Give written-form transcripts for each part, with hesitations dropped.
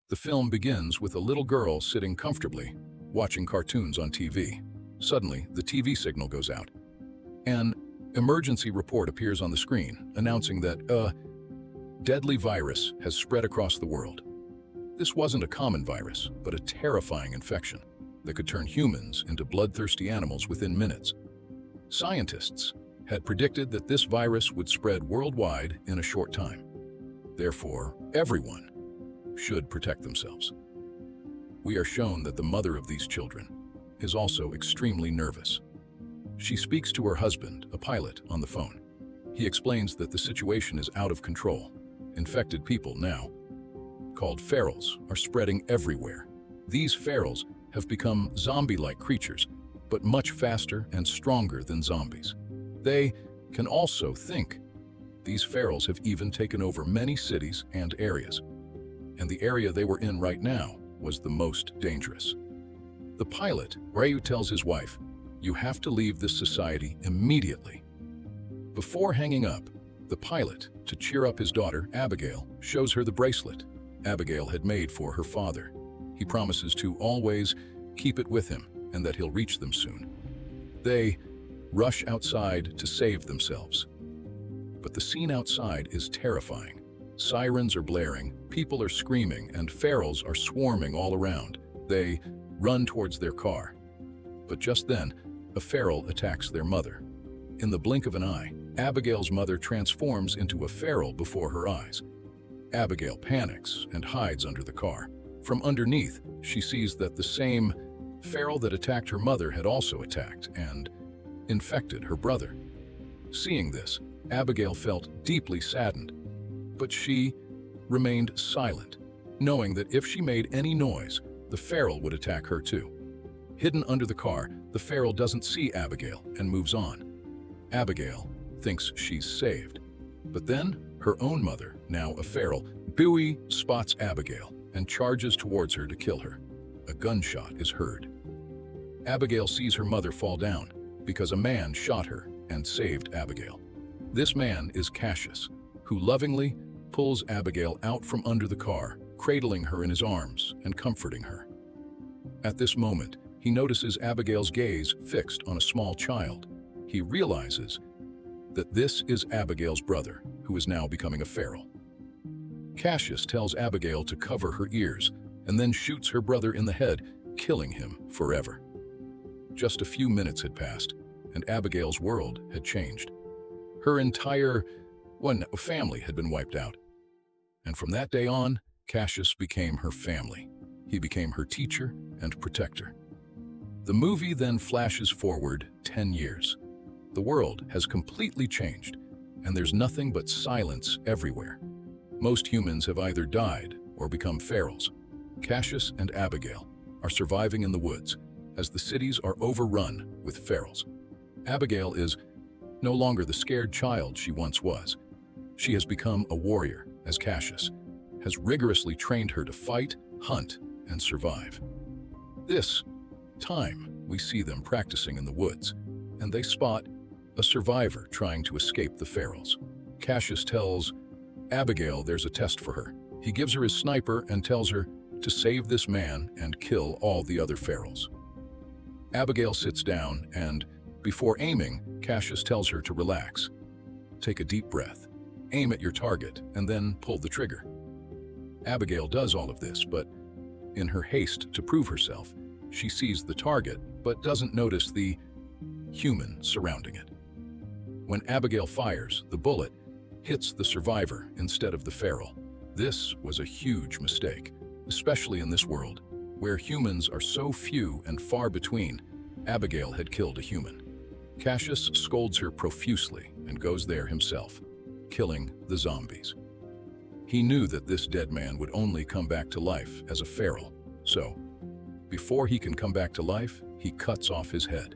The film begins with a little girl sitting comfortably, watching cartoons on TV. Suddenly, the TV signal goes out. An emergency report appears on the screen, announcing that a deadly virus has spread across the world. This wasn't a common virus, but a terrifying infection that could turn humans into bloodthirsty animals within minutes. Scientists had predicted that this virus would spread worldwide in a short time. Therefore, everyone should protect themselves. We are shown that the mother of these children is also extremely nervous. She speaks to her husband, a pilot, on the phone. He explains that the situation is out of control. Infected people now, called ferals, are spreading everywhere. These ferals have become zombie-like creatures, but much faster and stronger than zombies. They can also think. These ferals have even taken over many cities and areas. And the area they were in right now was the most dangerous. The pilot, 𝐒𝐢, tells his wife, "You have to leave this society immediately." Before hanging up, the pilot, to cheer up his daughter, Abigail, shows her the bracelet Abigail had made for her father. He promises to always keep it with him and that he'll reach them soon. They rush outside to save themselves. But the scene outside is terrifying. Sirens are blaring, people are screaming, and ferals are swarming all around. They run towards their car. But just then, a feral attacks their mother. In the blink of an eye, Abigail's mother transforms into a feral before her eyes. Abigail panics and hides under the car. From underneath, she sees that the same feral that attacked her mother had also attacked and infected her brother. Seeing this, Abigail felt deeply saddened, but she remained silent, knowing that if she made any noise, the feral would attack her too. Hidden under the car, the feral doesn't see Abigail and moves on. Abigail thinks she's saved. But then, her own mother, now a feral, 𝐒𝐢, spots Abigail and charges towards her to kill her. A gunshot is heard. Abigail sees her mother fall down because a man shot her and saved Abigail. This man is Cassius, who lovingly pulls Abigail out from under the car, cradling her in his arms and comforting her. At this moment, he notices Abigail's gaze fixed on a small child. He realizes that this is Abigail's brother, who is now becoming a feral. Cassius tells Abigail to cover her ears and then shoots her brother in the head, killing him forever. Just a few minutes had passed, and Abigail's world had changed. Her entire family had been wiped out. And from that day on, Cassius became her family. He became her teacher and protector. The movie then flashes forward 10 years. The world has completely changed, and there's nothing but silence everywhere. Most humans have either died or become ferals. Cassius and Abigail are surviving in the woods as the cities are overrun with ferals. Abigail is no longer the scared child she once was. She has become a warrior, as Cassius has rigorously trained her to fight, hunt, and survive. This time, we see them practicing in the woods, and they spot a survivor trying to escape the ferals. Cassius tells Abigail there's a test for her. He gives her his sniper and tells her to save this man and kill all the other ferals. Abigail sits down and, before aiming, Cassius tells her to relax. Take a deep breath, aim at your target, and then pull the trigger. Abigail does all of this, but in her haste to prove herself, she sees the target but doesn't notice the human surrounding it. When Abigail fires, the bullet hits the survivor instead of the feral. This was a huge mistake, especially in this world, where humans are so few and far between. Abigail had killed a human. Cassius scolds her profusely and goes there himself, killing the zombies. He knew that this dead man would only come back to life as a feral, so before he can come back to life, he cuts off his head.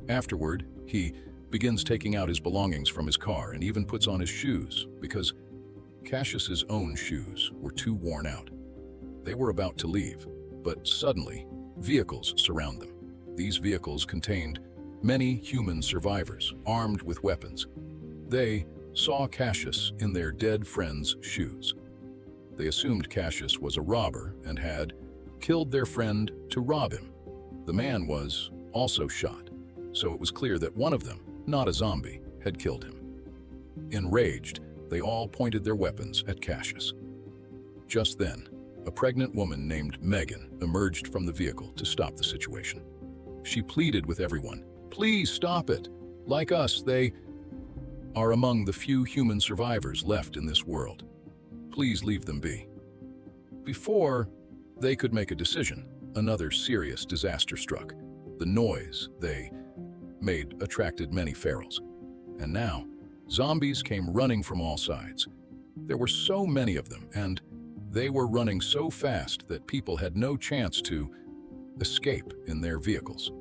Afterward, he begins taking out his belongings from his car and even puts on his shoes because Cassius's own shoes were too worn out. They were about to leave, but suddenly, vehicles surround them. These vehicles contained many human survivors, armed with weapons. They saw Cassius in their dead friend's shoes. They assumed Cassius was a robber and had killed their friend to rob him. The man was also shot, so it was clear that one of them, not a zombie, had killed him. Enraged, they all pointed their weapons at Cassius. Just then, a pregnant woman named Megan emerged from the vehicle to stop the situation. She pleaded with everyone, "Please stop it. Like us, they are among the few human survivors left in this world. Please leave them be." Before they could make a decision, another serious disaster struck. The noise they made attracted many ferals. And now, zombies came running from all sides. There were so many of them, and they were running so fast that people had no chance to escape in their vehicles.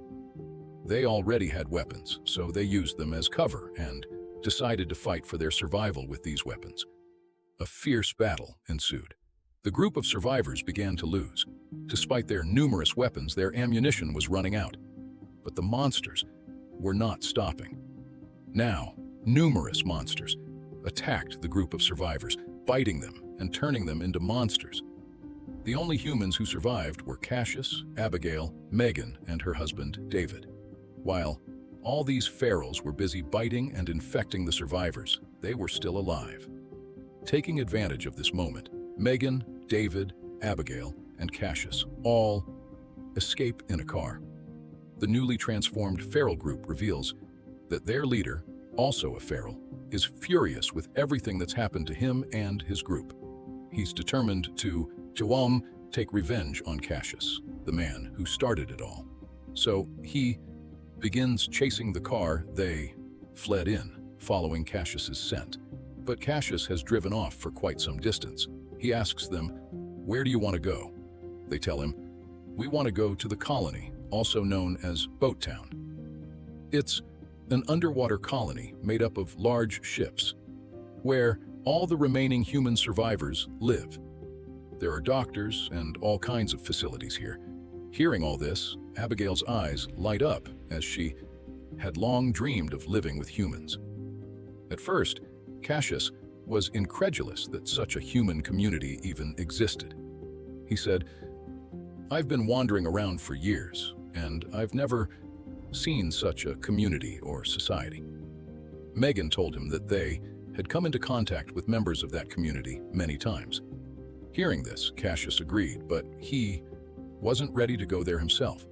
They already had weapons, so they used them as cover and decided to fight for their survival with these weapons. A fierce battle ensued. The group of survivors began to lose. Despite their numerous weapons, their ammunition was running out. But the monsters were not stopping. Now, numerous monsters attacked the group of survivors, biting them and turning them into monsters. The only humans who survived were Cassius, Abigail, Megan, and her husband, David. While all these ferals were busy biting and infecting the survivors, they were still alive. Taking advantage of this moment, Megan, David, Abigail, and Cassius all escape in a car. The newly transformed feral group reveals that their leader, also a feral, is furious with everything that's happened to him and his group. He's determined to take revenge on Cassius, the man who started it all. So he begins chasing the car they fled in, following Cassius's scent. But Cassius has driven off for quite some distance. He asks them, "Where do you want to go?" They tell him, "We want to go to the colony, also known as Boat Town. It's an underwater colony made up of large ships, where all the remaining human survivors live. There are doctors and all kinds of facilities here." Hearing all this, Abigail's eyes light up as she had long dreamed of living with humans. At first, Cassius was incredulous that such a human community even existed. He said, "I've been wandering around for years, and I've never seen such a community or society." Megan told him that they had come into contact with members of that community many times. Hearing this, Cassius agreed, but he wasn't ready to go there himself,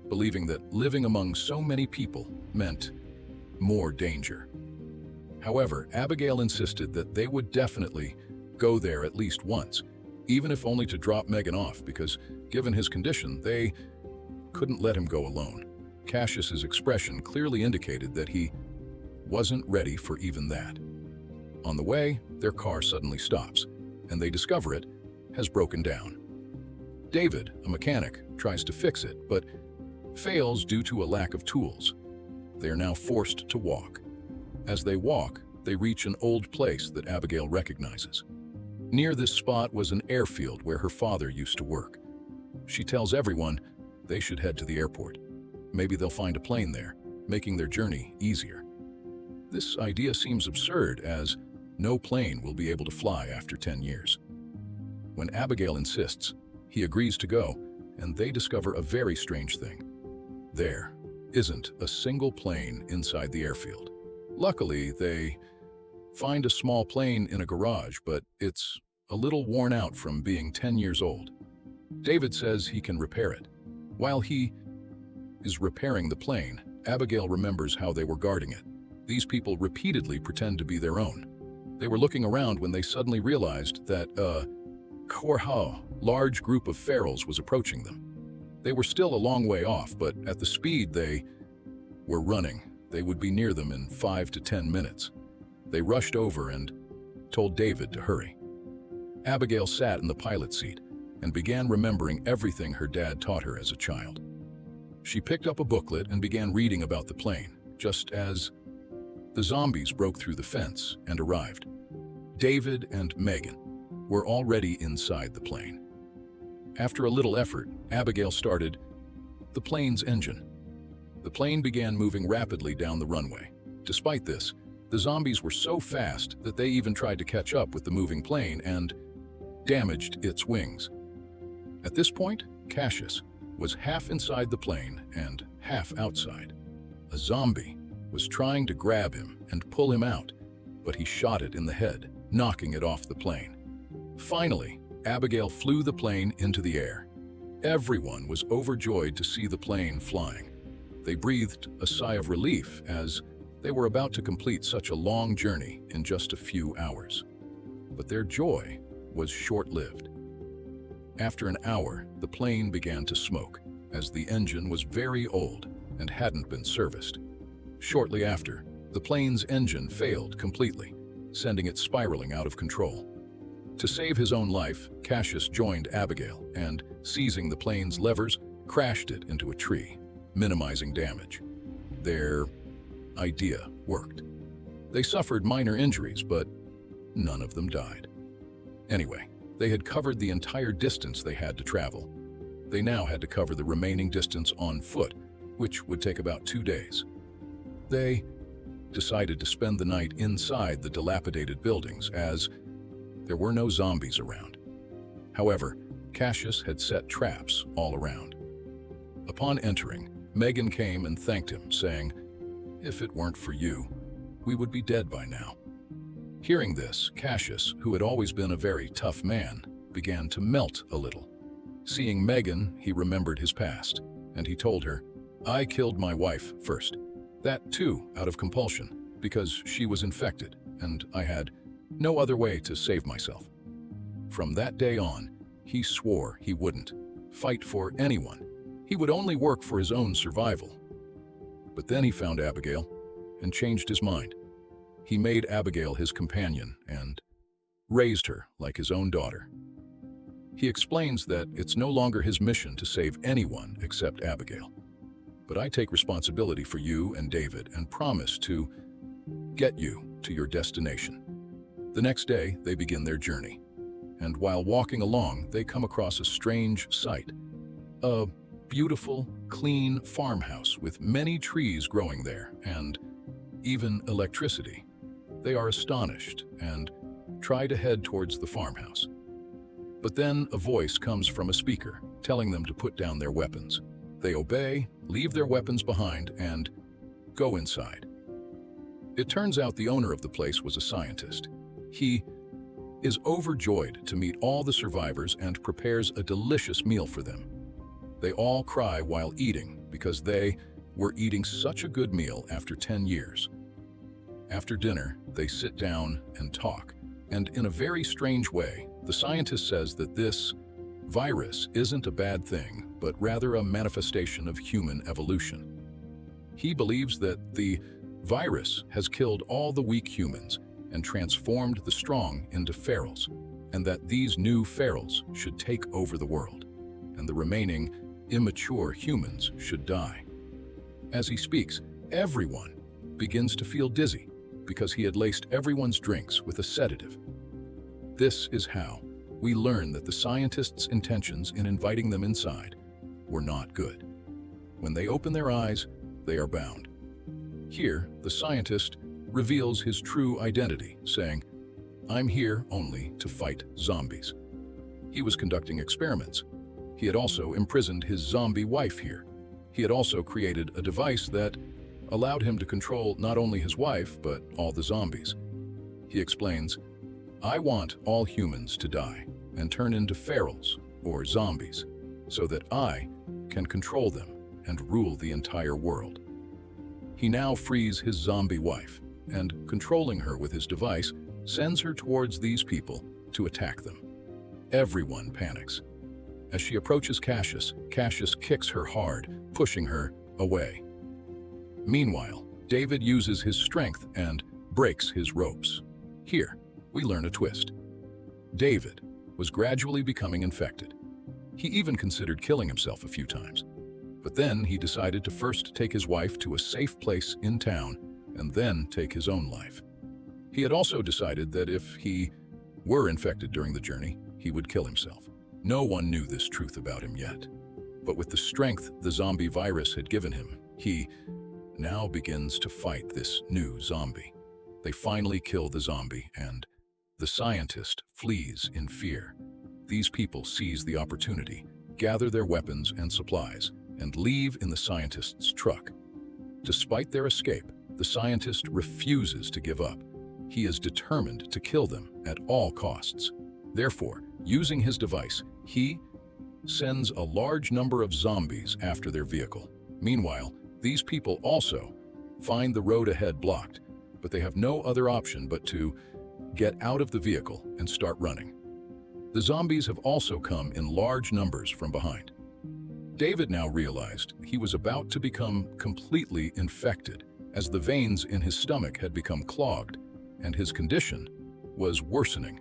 believing that living among so many people meant more danger. However, Abigail insisted that they would definitely go there at least once, even if only to drop Megan off, because given his condition, they couldn't let him go alone. Cassius's expression clearly indicated that he wasn't ready for even that. On the way, their car suddenly stops, and they discover it has broken down. David, a mechanic, tries to fix it, but fails due to a lack of tools. They are now forced to walk. As they walk, they reach an old place that Abigail recognizes. Near this spot was an airfield where her father used to work. She tells everyone they should head to the airport. Maybe they'll find a plane there, making their journey easier. This idea seems absurd, as no plane will be able to fly after 10 years. When Abigail insists, he agrees to go, and they discover a very strange thing. There isn't a single plane inside the airfield. Luckily, they find a small plane in a garage, but it's a little worn out from being 10 years old. David says he can repair it. While he is repairing the plane, Abigail remembers how they were guarding it. These people repeatedly pretend to be their own. They were looking around when they suddenly realized that a large group of ferals was approaching them. They were still a long way off, but at the speed they were running, they would be near them in 5 to 10 minutes. They rushed over and told David to hurry. Abigail sat in the pilot seat and began remembering everything her dad taught her as a child. She picked up a booklet and began reading about the plane, just as the zombies broke through the fence and arrived. David and Megan were already inside the plane. After a little effort, Abigail started the plane's engine. The plane began moving rapidly down the runway. Despite this, the zombies were so fast that they even tried to catch up with the moving plane and damaged its wings. At this point, Cassius was half inside the plane and half outside. A zombie was trying to grab him and pull him out, but he shot it in the head, knocking it off the plane. Finally, Abigail flew the plane into the air. Everyone was overjoyed to see the plane flying. They breathed a sigh of relief as they were about to complete such a long journey in just a few hours. But their joy was short-lived. After an hour, the plane began to smoke, as the engine was very old and hadn't been serviced. Shortly after, the plane's engine failed completely, sending it spiraling out of control. To save his own life, Cassius joined Abigail and, seizing the plane's levers, crashed it into a tree, minimizing damage. Their idea worked. They suffered minor injuries, but none of them died. Anyway, they had covered the entire distance they had to travel. They now had to cover the remaining distance on foot, which would take about 2 days. They decided to spend the night inside the dilapidated buildings, as there were no zombies around. However, Cassius had set traps all around. Upon entering, Megan came and thanked him, saying, "If it weren't for you, we would be dead by now." Hearing this, Cassius, who had always been a very tough man, began to melt a little. Seeing Megan, he remembered his past, and he told her, "I killed my wife first. That too out of compulsion, because she was infected, and I had no other way to save myself." From that day on, he swore he wouldn't fight for anyone. He would only work for his own survival. But then he found Abigail and changed his mind. He made Abigail his companion and raised her like his own daughter. He explains that it's no longer his mission to save anyone except Abigail. "But I take responsibility for you and David and promise to get you to your destination." The next day, they begin their journey. And while walking along, they come across a strange sight. A beautiful, clean farmhouse with many trees growing there and even electricity. They are astonished and try to head towards the farmhouse. But then a voice comes from a speaker, telling them to put down their weapons. They obey, leave their weapons behind, and go inside. It turns out the owner of the place was a scientist. He is overjoyed to meet all the survivors and prepares a delicious meal for them. They all cry while eating because they were eating such a good meal after 10 years. After dinner, they sit down and talk, and in a very strange way, the scientist says that this virus isn't a bad thing, but rather a manifestation of human evolution. He believes that the virus has killed all the weak humans and transformed the strong into ferals, and that these new ferals should take over the world, and the remaining immature humans should die. As he speaks, everyone begins to feel dizzy because he had laced everyone's drinks with a sedative. This is how we learn that the scientists' intentions in inviting them inside were not good. When they open their eyes, they are bound. Here, the scientist reveals his true identity, saying, "I'm here only to fight zombies." He was conducting experiments. He had also imprisoned his zombie wife here. He had also created a device that allowed him to control not only his wife, but all the zombies. He explains, "I want all humans to die and turn into ferals, or zombies, so that I can control them and rule the entire world." He now frees his zombie wife, and controlling her with his device, sends her towards these people to attack them. Everyone panics. As she approaches Cassius, Cassius kicks her hard, pushing her away. Meanwhile, David uses his strength and breaks his ropes. Here, we learn a twist. David was gradually becoming infected. He even considered killing himself a few times. But then he decided to first take his wife to a safe place in town and then take his own life. He had also decided that if he were infected during the journey, he would kill himself. No one knew this truth about him yet. But with the strength the zombie virus had given him, he now begins to fight this new zombie. They finally kill the zombie, and the scientist flees in fear. these people seize the opportunity, gather their weapons and supplies, and leave in the scientist's truck. Despite their escape, the scientist refuses to give up. He is determined to kill them at all costs. Therefore, using his device, he sends a large number of zombies after their vehicle. Meanwhile, these people also find the road ahead blocked, but they have no other option but to get out of the vehicle and start running. The zombies have also come in large numbers from behind. David now realized he was about to become completely infected, as the veins in his stomach had become clogged and his condition was worsening.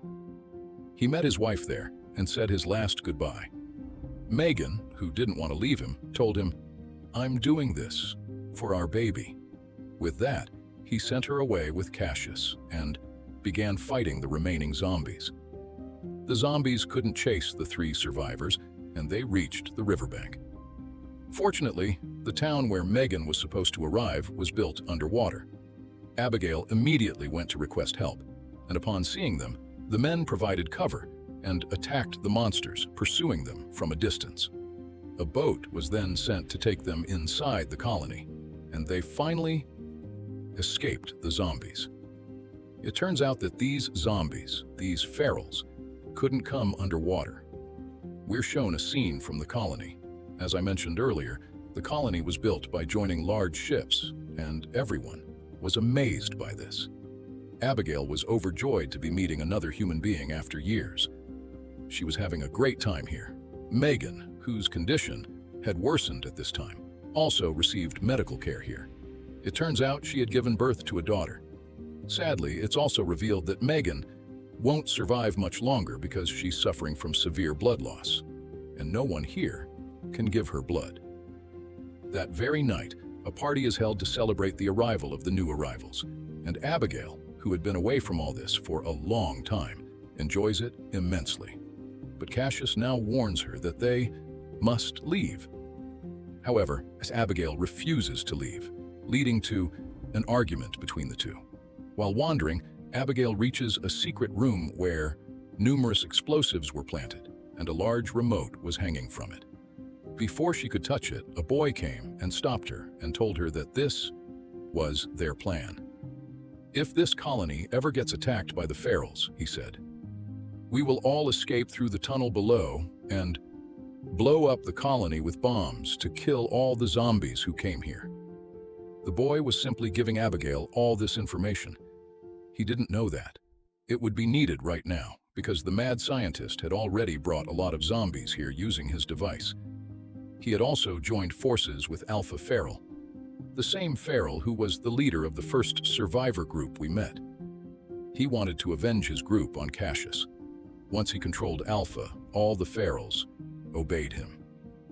He met his wife there and said his last goodbye. Megan, who didn't want to leave him, told him, "I'm doing this for our baby." With that, he sent her away with Cassius and began fighting the remaining zombies. The zombies couldn't chase the 3 survivors, and they reached the riverbank. Fortunately, the town where Megan was supposed to arrive was built underwater. Abigail immediately went to request help, and upon seeing them, the men provided cover and attacked the monsters, pursuing them from a distance. A boat was then sent to take them inside the colony, and they finally escaped the zombies. It turns out that these zombies, these ferals, couldn't come underwater. We're shown a scene from the colony. As I mentioned earlier, the colony was built by joining large ships, and everyone was amazed by this. Abigail was overjoyed to be meeting another human being after years. She was having a great time here. Megan, whose condition had worsened at this time, also received medical care here. It turns out she had given birth to a daughter. Sadly, it's also revealed that Megan won't survive much longer because she's suffering from severe blood loss, and no one here can give her blood. That very night, a party is held to celebrate the arrival of the new arrivals, and Abigail, who had been away from all this for a long time, enjoys it immensely. But Cassius now warns her that they must leave. However, as Abigail refuses to leave, leading to an argument between the two. While wandering, Abigail reaches a secret room where numerous explosives were planted and a large remote was hanging from it. Before she could touch it, a boy came and stopped her and told her that this was their plan. "If this colony ever gets attacked by the ferals," he said, "we will all escape through the tunnel below and blow up the colony with bombs to kill all the zombies who came here." The boy was simply giving Abigail all this information. He didn't know that it would be needed right now, because the mad scientist had already brought a lot of zombies here using his device. He had also joined forces with Alpha Feral, the same Feral who was the leader of the first survivor group we met. He wanted to avenge his group on Cassius. Once he controlled Alpha, all the Ferals obeyed him.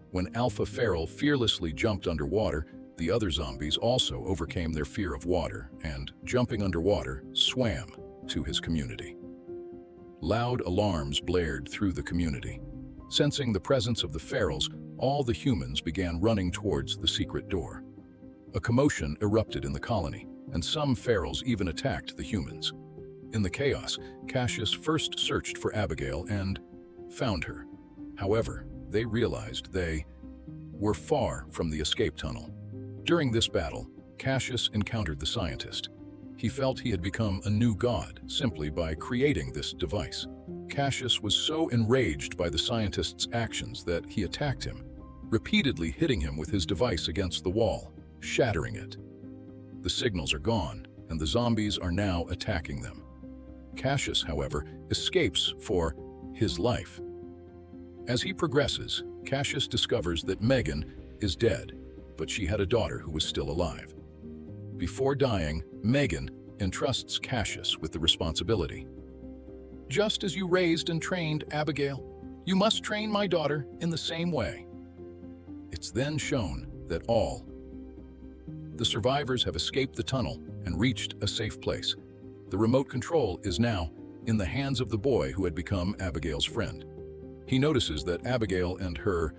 When Alpha Feral fearlessly jumped underwater, the other zombies also overcame their fear of water and, jumping underwater, swam to his community. Loud alarms blared through the community. Sensing the presence of the ferals, all the humans began running towards the secret door. A commotion erupted in the colony, and some ferals even attacked the humans. In the chaos, Cassius first searched for Abigail and found her. However, they realized they were far from the escape tunnel. During this battle, Cassius encountered the scientist. He felt he had become a new god simply by creating this device. Cassius was so enraged by the scientist's actions that he attacked him, repeatedly hitting him with his device against the wall, shattering it. The signals are gone, and the zombies are now attacking them. Cassius, however, escapes for his life. As he progresses, Cassius discovers that Megan is dead, but she had a daughter who was still alive. Before dying, Megan entrusts Cassius with the responsibility. "Just as you raised and trained Abigail, you must train my daughter in the same way." It's then shown that all the survivors have escaped the tunnel and reached a safe place. The remote control is now in the hands of the boy who had become Abigail's friend. He notices that Abigail and her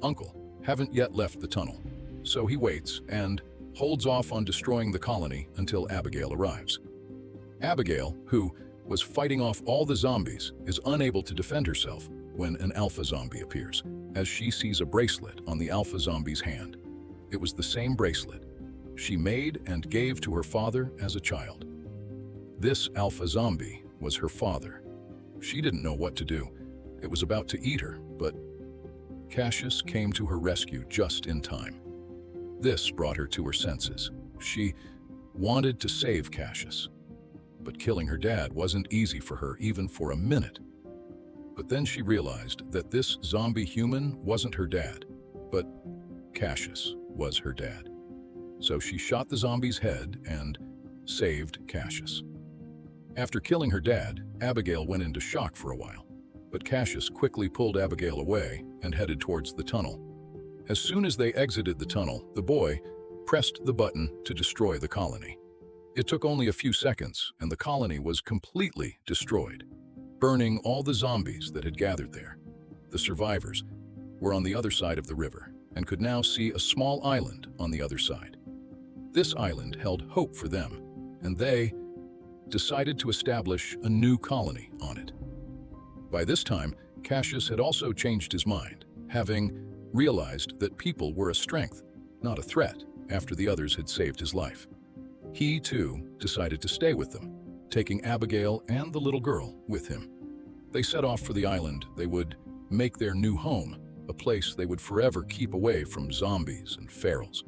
uncle haven't yet left the tunnel, so he waits and holds off on destroying the colony until Abigail arrives. Abigail, who was fighting off all the zombies, is unable to defend herself when an alpha zombie appears, as she sees a bracelet on the alpha zombie's hand. It was the same bracelet she made and gave to her father as a child. This alpha zombie was her father. She didn't know what to do. It was about to eat her, but Cassius came to her rescue just in time. This brought her to her senses. She wanted to save Cassius, but killing her dad wasn't easy for her even for a minute. But then she realized that this zombie human wasn't her dad, but Cassius was her dad. So she shot the zombie's head and saved Cassius. After killing her dad, Abigail went into shock for a while, but Cassius quickly pulled Abigail away and headed towards the tunnel. As soon as they exited the tunnel, the boy pressed the button to destroy the colony. It took only a few seconds, and the colony was completely destroyed, burning all the zombies that had gathered there. The survivors were on the other side of the river and could now see a small island on the other side. This island held hope for them, and they decided to establish a new colony on it. By this time, Cassius had also changed his mind, having realized that people were a strength, not a threat, after the others had saved his life. He, too, decided to stay with them, taking Abigail and the little girl with him. They set off for the island they would make their new home, a place they would forever keep away from zombies and ferals.